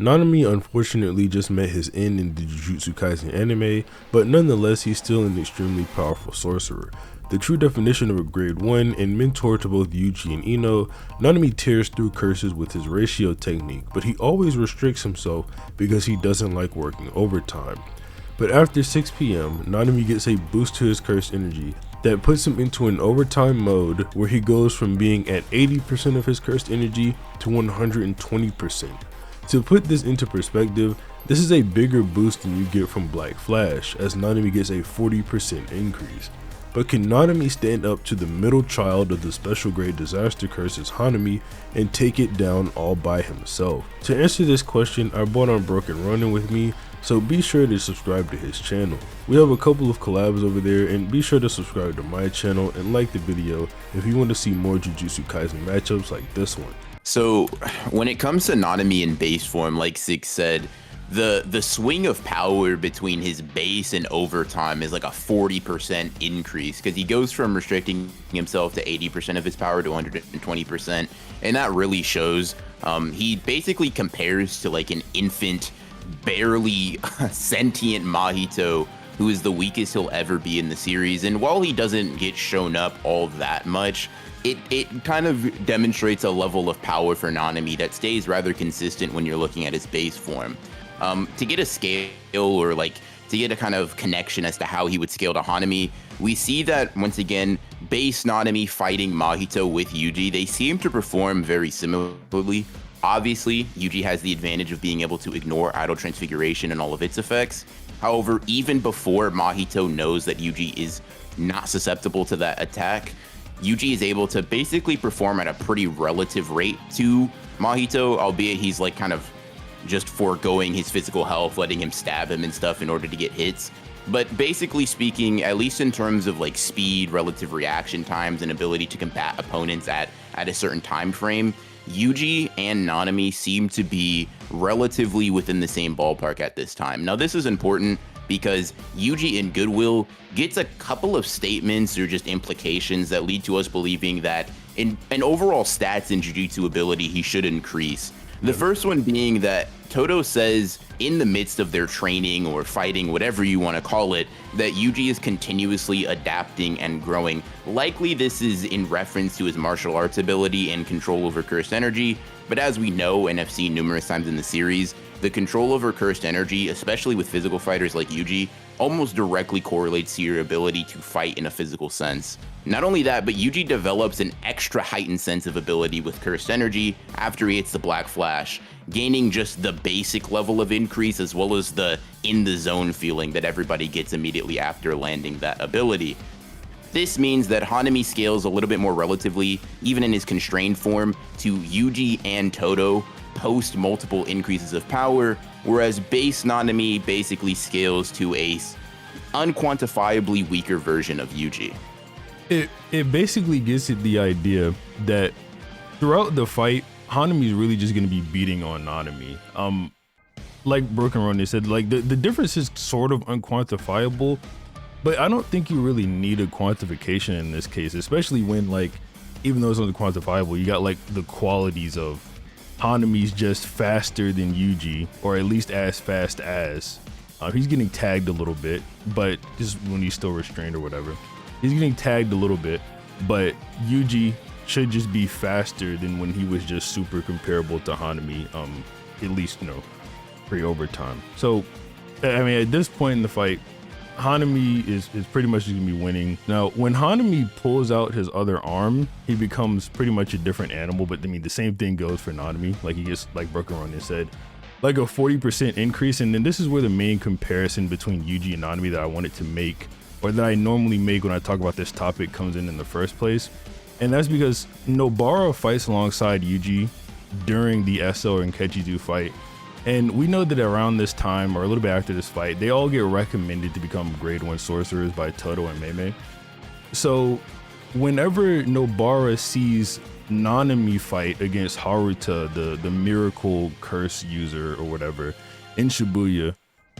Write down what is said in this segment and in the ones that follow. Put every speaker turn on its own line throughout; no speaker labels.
Nanami unfortunately just met his end in the Jujutsu Kaisen anime, but nonetheless he's still an extremely powerful sorcerer. The true definition of a grade 1 and mentor to both Yuji and Ino, Nanami tears through curses with his ratio technique, but he always restricts himself because he doesn't like working overtime. But after 6 PM, Nanami gets a boost to his cursed energy that puts him into an overtime mode where he goes from being at 80% of his cursed energy to 120%. To put this into perspective, this is a bigger boost than you get from Black Flash, as Nanami gets a 40% increase. But can Nanami stand up to the middle child of the special grade disaster curses Hanami and take it down all by himself? To answer this question, I brought on Broken Running with me, so be sure to subscribe to his channel. We have a couple of collabs over there, and be sure to subscribe to my channel and like the video if you want to see more Jujutsu Kaisen matchups like this one.
So when it comes to Nanami in base form, like Six said, the swing of power between his base and overtime is like a 40% increase, because he goes from restricting himself to 80% of his power to 120%, and that really shows. He basically compares to like an infant, barely sentient Mahito, who is the weakest he'll ever be in the series. And while he doesn't get shown up all that much, it kind of demonstrates a level of power for Nanami that stays rather consistent when you're looking at his base form. To get a scale, or like to get a kind of connection as to how he would scale to Hanami, we see that once again, base Nanami fighting Mahito with Yuji, they seem to perform very similarly. Obviously, Yuji has the advantage of being able to ignore Idle Transfiguration and all of its effects. However, even before Mahito knows that Yuji is not susceptible to that attack, Yuji is able to basically perform at a pretty relative rate to Mahito, albeit he's like kind of just foregoing his physical health, letting him stab him and stuff in order to get hits. But basically speaking, at least in terms of like speed, relative reaction times, and ability to combat opponents at a certain time frame, Yuji and Nanami seem to be relatively within the same ballpark at this time. Now, this is important because Yuji in Goodwill gets a couple of statements or just implications that lead to us believing that in overall stats and Jujutsu ability, he should increase. The first one being that Todo says in the midst of their training or fighting, whatever you want to call it, that Yuji is continuously adapting and growing. Likely this is in reference to his martial arts ability and control over cursed energy, but as we know and have seen numerous times in the series, the control over cursed energy, especially with physical fighters like Yuji, almost directly correlates to your ability to fight in a physical sense. Not only that, but Yuji develops an extra heightened sense of ability with cursed energy after he hits the Black Flash, gaining just the basic level of increase as well as the in the zone feeling that everybody gets immediately after landing that ability. This means that Hanami scales a little bit more relatively, even in his constrained form, to Yuji and Todo post multiple increases of power, whereas base Nanami basically scales to a unquantifiably weaker version of Yuji.
It basically gives it the idea that throughout the fight, Hanami is really just going to be beating on Nanami. Like Broken Runner said, like the difference is sort of unquantifiable, but I don't think you really need a quantification in this case, especially when, like, even though it's unquantifiable, you got like the qualities of Hanami's just faster than Yuji, or at least as fast as. He's getting tagged a little bit, but just when he's still restrained or whatever. He's getting tagged a little bit, but Yuji should just be faster than when he was just super comparable to Hanami, at least, you know, pre-overtime. So, I mean, at this point in the fight, Hanami is pretty much just gonna be winning. Now, when Hanami pulls out his other arm, he becomes pretty much a different animal, but I mean, the same thing goes for Nanami. Like, he gets, like Broken Ronin said, like a 40% increase. And then this is where the main comparison between Yuji and Nanami that I wanted to make, or that I normally make when I talk about this topic, comes in the first place. And that's because Nobara fights alongside Yuji during the Eso and Kechizu fight. And we know that around this time, or a little bit after this fight, they all get recommended to become grade 1 sorcerers by Todo and Meimei. So whenever Nobara sees Nanami fight against Haruta, the miracle curse user or whatever, in Shibuya,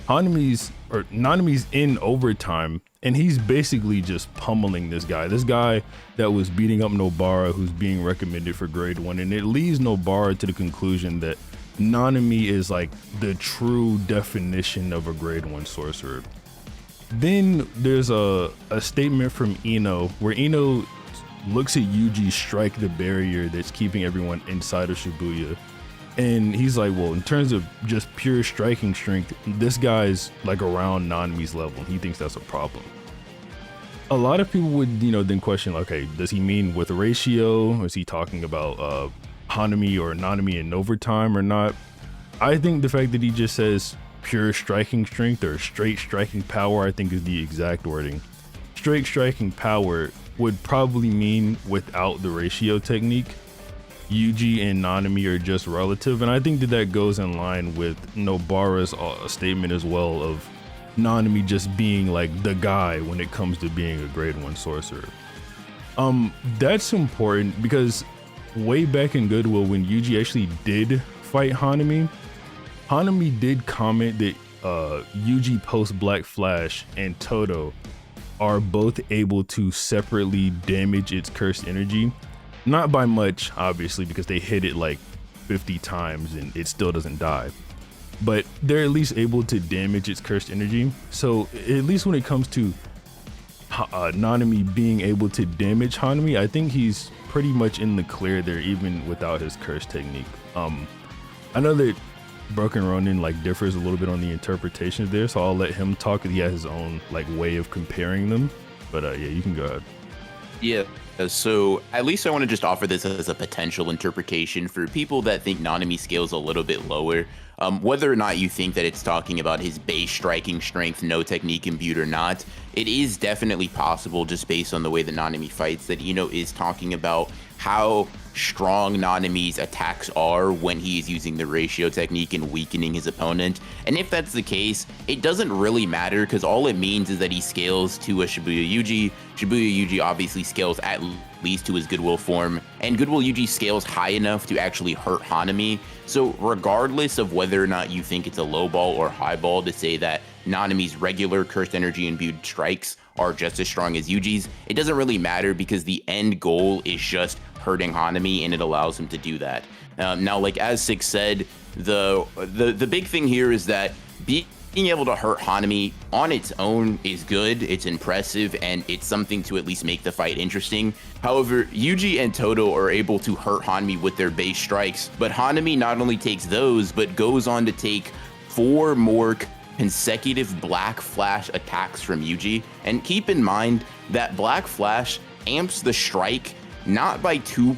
Nanami's in overtime, and he's basically just pummeling this guy that was beating up Nobara, who's being recommended for grade 1. And it leads Nobara to the conclusion that Nanami is like the true definition of a grade 1 sorcerer. Then there's a statement from Ino where Ino looks at Yuji strike the barrier that's keeping everyone inside of Shibuya. And he's like, well, in terms of just pure striking strength, this guy's like around Nanami's level. He thinks that's a problem. A lot of people would, then question, okay, does he mean with a ratio? Or is he talking about Hanami or Nanami in overtime or not? I think the fact that he just says pure striking strength or straight striking power, I think is the exact wording. Straight striking power would probably mean without the ratio technique. Yuji and Nanami are just relative, and I think that goes in line with Nobara's statement as well of Nanami just being like the guy when it comes to being a grade 1 sorcerer. That's important because way back in Goodwill when Yuji actually did fight Hanami did comment that Yuji post Black Flash and Toto are both able to separately damage its cursed energy. Not by much, obviously, because they hit it like 50 times and it still doesn't die. But they're at least able to damage its cursed energy. So at least when it comes to Nanami being able to damage Hanami, I think he's pretty much in the clear there even without his curse technique. I know that Broken Ronin like differs a little bit on the interpretations there, so I'll let him talk. He has his own like way of comparing them. But yeah, you can go ahead.
Yeah. So at least I want to just offer this as a potential interpretation for people that think Nanami scales a little bit lower. Whether or not you think that it's talking about his base striking strength, no technique imbued or not, it is definitely possible just based on the way that Nanami fights that Ino is talking about how strong Nanami's attacks are when he is using the ratio technique and weakening his opponent. And if that's the case, it doesn't really matter because all it means is that he scales to a Shibuya Yuji. Shibuya Yuji obviously scales at least to his Goodwill form, and Goodwill Yuji scales high enough to actually hurt Hanami. So regardless of whether or not you think it's a low ball or high ball to say that Nanami's regular cursed energy imbued strikes are just as strong as Yuji's, it doesn't really matter because the end goal is just hurting Hanami, and it allows him to do that. Now, like as Six said, the big thing here is that being able to hurt Hanami on its own is good, it's impressive, and it's something to at least make the fight interesting. However, Yuji and Toto are able to hurt Hanami with their base strikes, but Hanami not only takes those, but goes on to take 4 more consecutive Black Flash attacks from Yuji. And keep in mind that Black Flash amps the strike not by 2,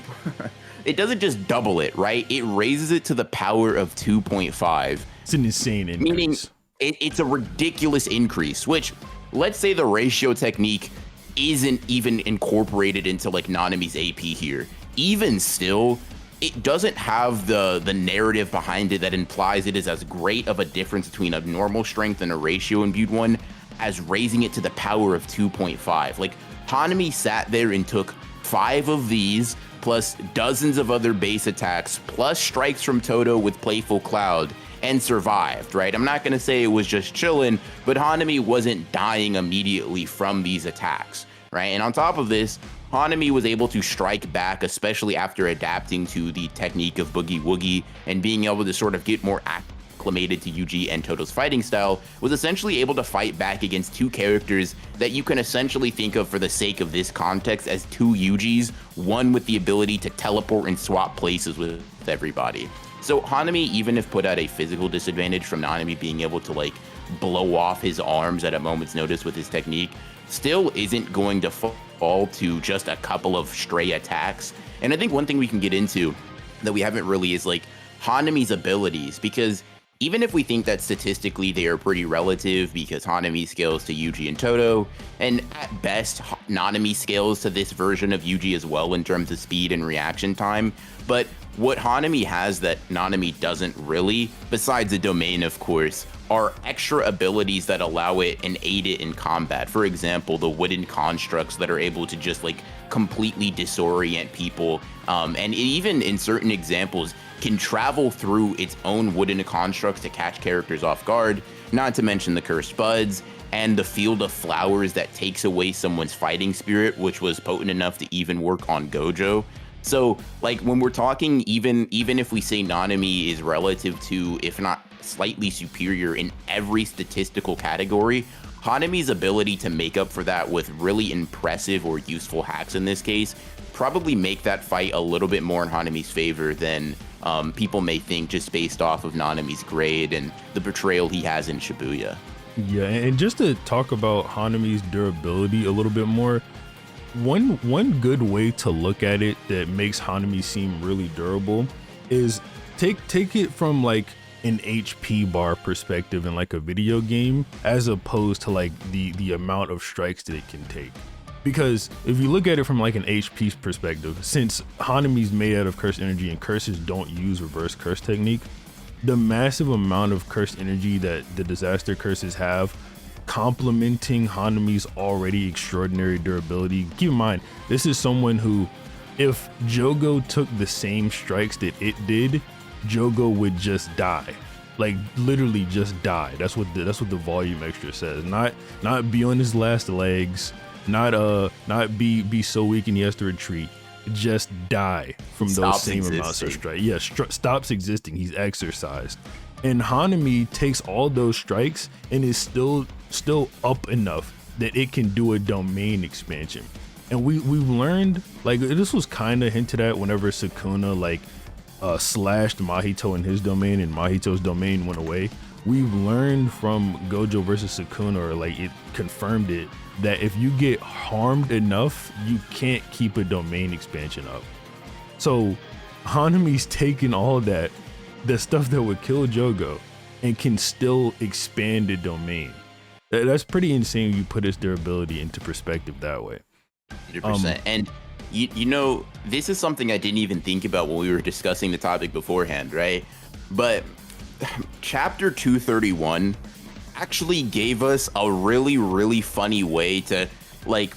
it doesn't just double it, right? It raises it to the power of 2.5.
It's an insane increase.
Meaning it's a ridiculous increase, which let's say the ratio technique isn't even incorporated into like Nanami's AP here. Even still, it doesn't have the narrative behind it that implies it is as great of a difference between a normal strength and a ratio imbued one as raising it to the power of 2.5. Like Hanami sat there and took 5 of these, plus dozens of other base attacks, plus strikes from Toto with Playful Cloud, and survived, right? I'm not gonna say it was just chilling, but Hanami wasn't dying immediately from these attacks, right? And on top of this, Hanami was able to strike back, especially after adapting to the technique of Boogie Woogie and being able to sort of get more acclimated to Yuji and Toto's fighting style, was essentially able to fight back against 2 characters that you can essentially think of for the sake of this context as 2 Yujis, one with the ability to teleport and swap places with everybody. So Hanami, even if put at a physical disadvantage from Nanami being able to like blow off his arms at a moment's notice with his technique, still isn't going to fall to just a couple of stray attacks. And I think one thing we can get into that we haven't really is like Hanami's abilities, because even if we think that statistically they are pretty relative because Hanami scales to Yuji and Toto, and at best Nanami scales to this version of Yuji as well in terms of speed and reaction time, but what Hanami has that Nanami doesn't really, besides the domain of course, are extra abilities that allow it and aid it in combat. For example, the wooden constructs that are able to just like completely disorient people, and even in certain examples can travel through its own wooden constructs to catch characters off guard, not to mention the cursed buds and the field of flowers that takes away someone's fighting spirit, which was potent enough to even work on Gojo. So like when we're talking, even if we say Nanami is relative to, if not slightly superior in every statistical category, Hanami's ability to make up for that with really impressive or useful hacks in this case probably make that fight a little bit more in Hanami's favor than people may think, just based off of Nanami's grade and the betrayal he has in Shibuya.
Yeah, and just to talk about Hanami's durability a little bit more, one good way to look at it that makes Hanami seem really durable is take it from like an HP bar perspective in like a video game, as opposed to like the amount of strikes that it can take. Because if you look at it from like an HP perspective, since Hanami's made out of cursed energy and curses don't use reverse curse technique, the massive amount of cursed energy that the disaster curses have, complementing Hanami's already extraordinary durability. Keep in mind, this is someone who, if Jogo took the same strikes that it did, Jogo would just die. Like literally just die. That's what the volume extra says. Not be on his last legs, not be so weak and he has to retreat. Just die from those same amounts of strikes. Yeah, stops existing. He's exercised. And Hanami takes all those strikes and is still up enough that it can do a domain expansion. And we've learned, like, this was kind of hinted at whenever Sukuna like slashed Mahito in his domain and Mahito's domain went away. We've learned from Gojo versus Sukuna, or like it confirmed it, that if you get harmed enough, you can't keep a domain expansion up. So Hanami's taken all of that, the stuff that would kill Jogo, and can still expand the domain. That's pretty insane when you put his durability into perspective that way.
100%. And you know, this is something I didn't even think about when we were discussing the topic beforehand, right? But chapter 231 actually gave us a really funny way to, like,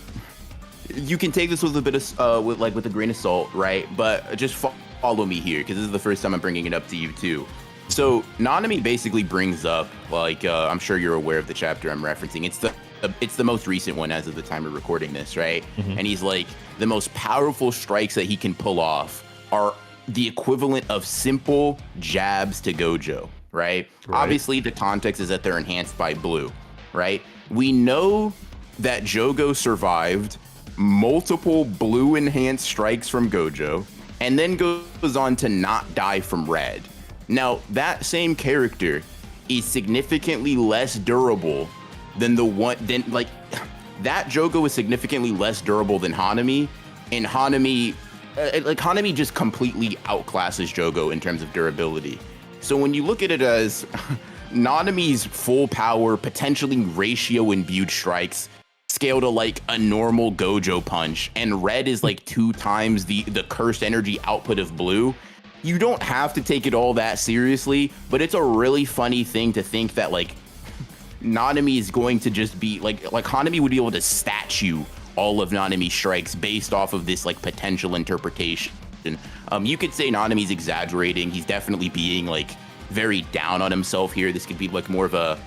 you can take this with a bit of with a grain of salt, right? But just follow me here, because this is the first time I'm bringing it up to you too. So Nanami basically brings up, like, I'm sure you're aware of the chapter I'm referencing. It's the most recent one as of the time of recording this, right? Mm-hmm. And he's like, the most powerful strikes that he can pull off are the equivalent of simple jabs to Gojo, right? Obviously, the context is that they're enhanced by blue, right? We know that Jogo survived multiple blue enhanced strikes from Gojo and then goes on to not die from red. Now, that same character is significantly less durable than that Jogo is significantly less durable than Hanami, and Hanami just completely outclasses Jogo in terms of durability. So when you look at it as Nanami's full power, potentially ratio imbued strikes scale to like a normal Gojo punch, and red is like 2 times the cursed energy output of blue, you don't have to take it all that seriously, but it's a really funny thing to think that like Nanami is going to just be like Hanami would be able to statue all of Nanami's strikes based off of this like potential interpretation. You could say Nanami's exaggerating. He's definitely being like very down on himself here. This could be like more of a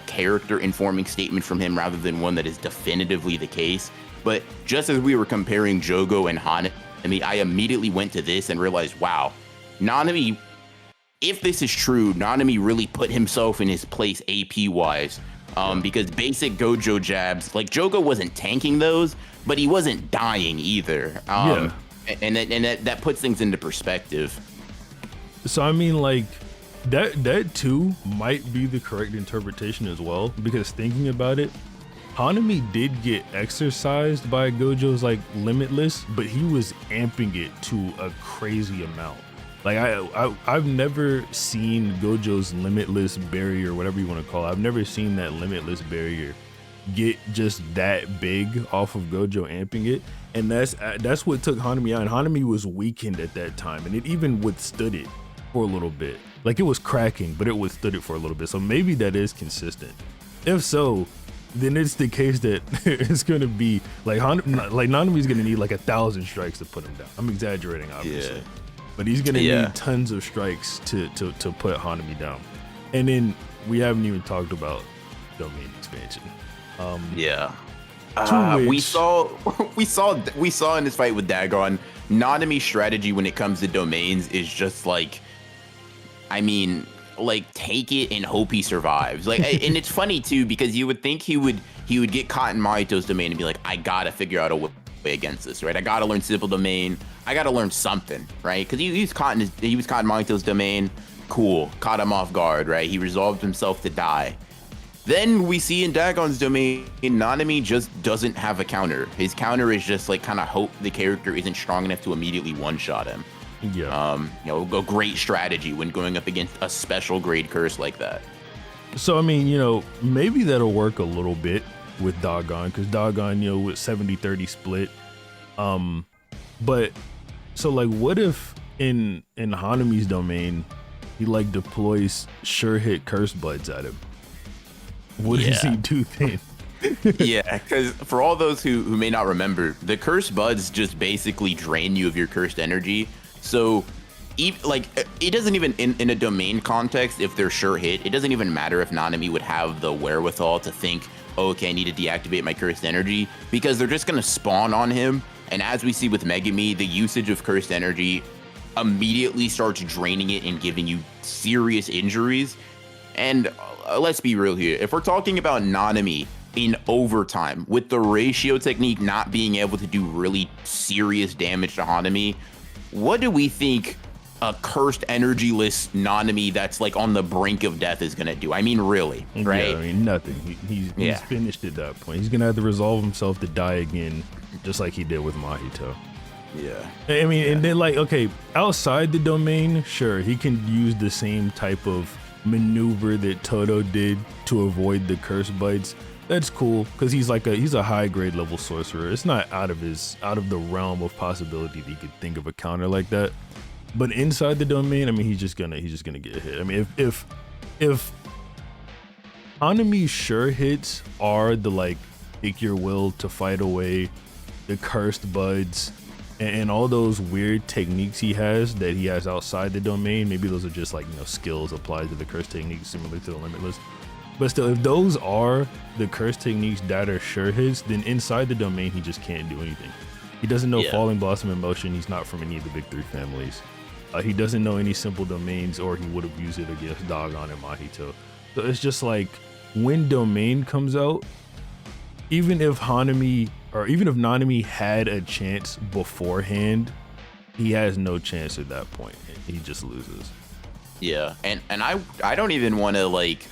character informing statement from him rather than one that is definitively the case. But just as we were comparing Jogo and Hanami, I immediately went to this and realized, wow, Nanami, if this is true, Nanami really put himself in his place AP wise, because basic Gojo jabs, like Jogo wasn't tanking those, but he wasn't dying either. And that puts things into perspective.
So I mean, like that too might be the correct interpretation as well, because thinking about it, Hanami did get exercised by Gojo's like limitless, but he was amping it to a crazy amount. Like I've never seen Gojo's limitless barrier, whatever you want to call it. I've never seen that limitless barrier get just that big off of Gojo amping it, and that's what took Hanami out. And Hanami was weakened at that time, and it even withstood it for a little bit. Like it was cracking, but it withstood it for a little bit. So maybe that is consistent. If so, then it's the case that it's gonna be like Nanami's gonna need like 1,000 strikes to put him down. I'm exaggerating, obviously. Yeah. But he's gonna need tons of strikes to put Hanami down. And then we haven't even talked about domain expansion.
We saw in this fight with Dagon Nanami's strategy when it comes to domains is just like, I mean, like take it and hope he survives. Like, and it's funny too because you would think he would get caught in Mahito's domain and be like, I gotta figure out a way against this, right? I gotta learn simple domain. I gotta learn something, right? Because he was caught in Mahito's domain. Cool, caught him off guard, right? He resolved himself to die. Then we see in Dagon's domain, Nanami just doesn't have a counter. His counter is just like kind of hope the character isn't strong enough to immediately one-shot him.
Yeah.
You know, a great strategy when going up against a special grade curse like that.
So I mean, you know, maybe that'll work a little bit with Dagon because Dagon, you know, with 70-30 split. But so like, what if in Hanami's domain, he like deploys sure hit curse buds at him? What does he do then?
Yeah, because for all those who may not remember, the curse buds just basically drain you of your cursed energy. So, like, it doesn't even, in a domain context, if they're sure hit, it doesn't even matter if Nanami would have the wherewithal to think, oh, okay, I need to deactivate my cursed energy, because they're just going to spawn on him. And as we see with Megami, the usage of cursed energy immediately starts draining it and giving you serious injuries. And let's be real here. If we're talking about Nanami in overtime, with the ratio technique not being able to do really serious damage to Hanami, what do we think a cursed energyless Nanami that's like on the brink of death is going to do? I mean, really, right?
Yeah, I mean, nothing. He's finished at that point. He's going to have to resolve himself to die again, just like he did with Mahito.
Yeah.
I mean, and then like, okay, outside the domain, sure, he can use the same type of maneuver that Todo did to avoid the curse bites. That's cool because he's a high grade level sorcerer. It's not out of the realm of possibility that he could think of a counter like that. But inside the domain, I mean, he's just gonna get hit. I mean, if Hanami's sure hits are the like take your will to fight away the cursed buds and all those weird techniques he has outside the domain, maybe those are just like, you know, skills applied to the curse techniques similar to the Limitless. But still, if those are the curse techniques that are sure hits, then inside the domain, he just can't do anything. He doesn't know Falling Blossom in Motion. He's not from any of the big three families. He doesn't know any simple domains, or he would have used it against Dagon and Mahito. So it's just like when domain comes out, even if Nanami had a chance beforehand, he has no chance at that point. He just loses.
Yeah, and I don't even want to like.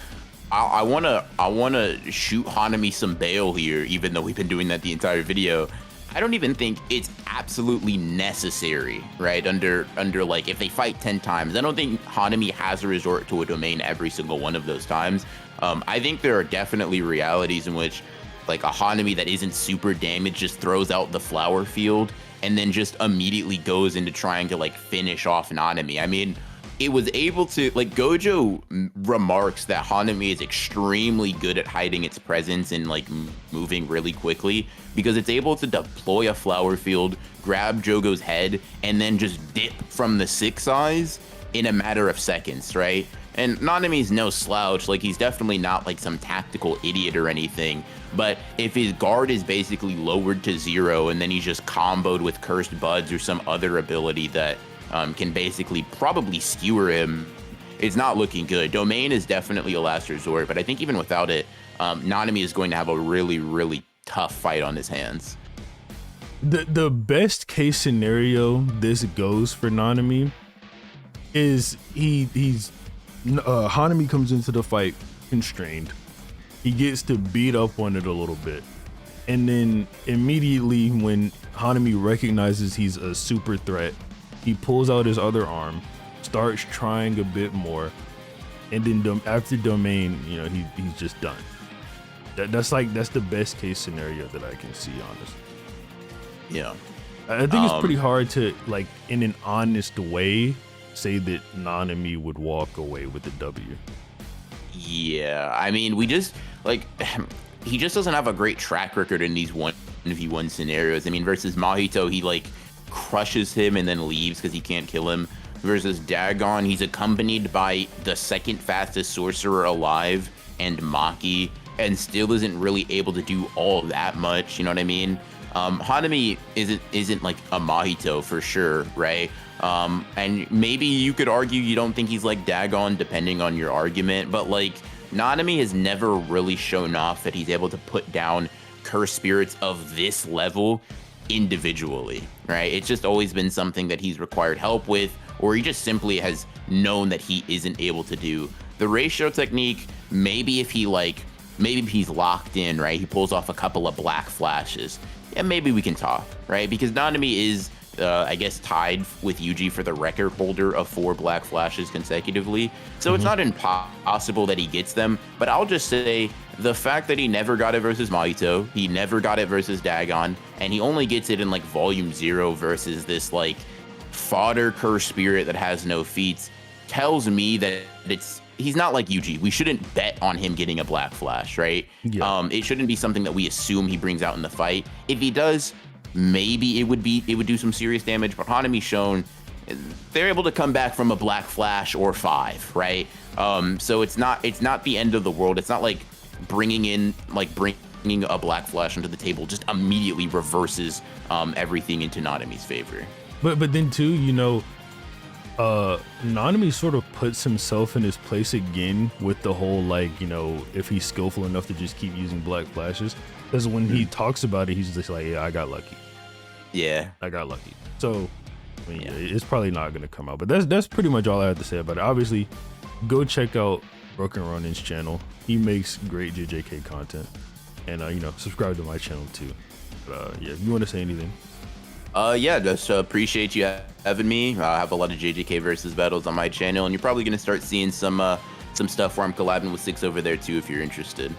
I want to shoot Hanami some bail here, even though we've been doing that the entire video. I don't even think it's absolutely necessary, right? Under like, if they fight 10 times, I don't think Hanami has to resort to a domain every single one of those times. I think there are definitely realities in which like a Hanami that isn't super damaged just throws out the flower field and then just immediately goes into trying to like finish off Nanami. I mean, it was able to, like, Gojo remarks that Hanami is extremely good at hiding its presence and like moving really quickly because it's able to deploy a flower field, grab Jogo's head, and then just dip from the 6 eyes in a matter of seconds, right? And Nanami's no slouch, like he's definitely not like some tactical idiot or anything, but if his guard is basically lowered to 0 and then he's just comboed with Cursed Buds or some other ability that can basically probably skewer him, it's not looking good. Domain is definitely a last resort, but I think even without it, Nanami is going to have a really, really tough fight on his hands.
The best case scenario this goes for Nanami is Hanami comes into the fight constrained. He gets to beat up on it a little bit. And then immediately when Hanami recognizes he's a super threat, he pulls out his other arm, starts trying a bit more, and then after domain, you know, he's just done. That's the best case scenario that I can see, honestly.
Yeah.
I think it's pretty hard to, like, in an honest way, say that Nanami would walk away with the W.
Yeah, I mean, we just, like, he just doesn't have a great track record in these 1v1 scenarios. I mean, versus Mahito, he, like, crushes him and then leaves because he can't kill him. Versus Dagon, he's accompanied by the second fastest sorcerer alive and Maki, and still isn't really able to do all that much, you know what I mean? Hanami isn't like a Mahito for sure, right? And maybe you could argue you don't think he's like Dagon, depending on your argument, but like Nanami has never really shown off that he's able to put down cursed spirits of this level individually, right? It's just always been something that he's required help with, or he just simply has known that he isn't able to do. The ratio technique, maybe if he's locked in, right? He pulls off a couple of black flashes. Yeah, maybe we can talk, right? Because Nanami is, I guess, tied with Yuji for the record holder of 4 black flashes consecutively. So it's not impossible that he gets them. But I'll just say the fact that he never got it versus Mahito, he never got it versus Dagon, and he only gets it in like volume 0 versus this like fodder cursed spirit that has no feats, tells me that he's not like Yuji. We shouldn't bet on him getting a black flash, right? Yeah. It shouldn't be something that we assume he brings out in the fight. If he does, maybe it would do some serious damage. But Hanami's shown they're able to come back from a black flash or 5, right? So it's not the end of the world. It's not like bringing a black flash onto the table just immediately reverses everything into Nanami's favor.
But then too, Nanami sort of puts himself in his place again with the whole if he's skillful enough to just keep using black flashes, because when he talks about it, he's just like, yeah, I got lucky.
Yeah,
I got lucky. So I mean, it's probably not gonna come out, but that's pretty much all I have to say about it. Obviously, go check out Broken Ronin's channel. He makes great JJK content, and subscribe to my channel too. But if you want to say anything.
Just appreciate you having me. I have a lot of JJK versus battles on my channel, and you're probably going to start seeing some stuff where I'm collabing with Six over there too, if you're interested.